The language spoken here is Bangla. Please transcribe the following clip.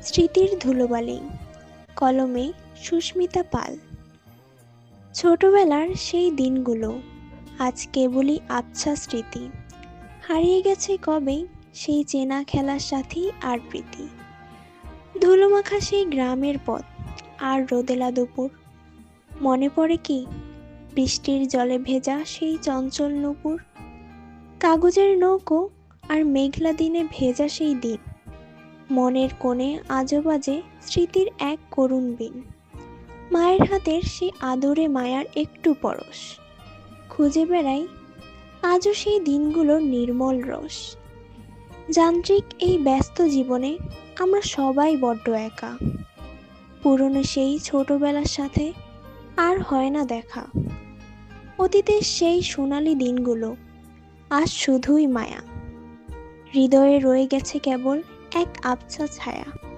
স্মৃতির ধুলোবালি। কলমে সুস্মিতা পাল। ছোটবেলার সেই দিনগুলো আজ কেবলই আবছা স্মৃতি। হারিয়ে গেছে কবে সেই চেনা খেলার সাথী আর প্রীতি। ধুলোমাখা সেই গ্রামের পথ আর রোদেলা দুপুর। মনে পড়ে কি বৃষ্টির জলে ভেজা সেই চঞ্চল নুপুর। কাগজের নৌকো আর মেঘলা দিনে ভেজা সেই দিন। মনের কোণে আজও বাজে স্মৃতির এক করুণ বিন। মায়ের হাতের সেই আদরে মায়ার একটু পরশ খুঁজে বেড়াই আজও সেই দিনগুলোর নির্মল রস। যান্ত্রিক এই ব্যস্ত জীবনে আমরা সবাই বড্ড একা। পুরনো সেই ছোটবেলার সাথে আর হয় না দেখা। অতীতের সেই সোনালি দিনগুলো আজ শুধুই মায়া। হৃদয়ে রয়ে গেছে কেবল এক আবছা ছায়া।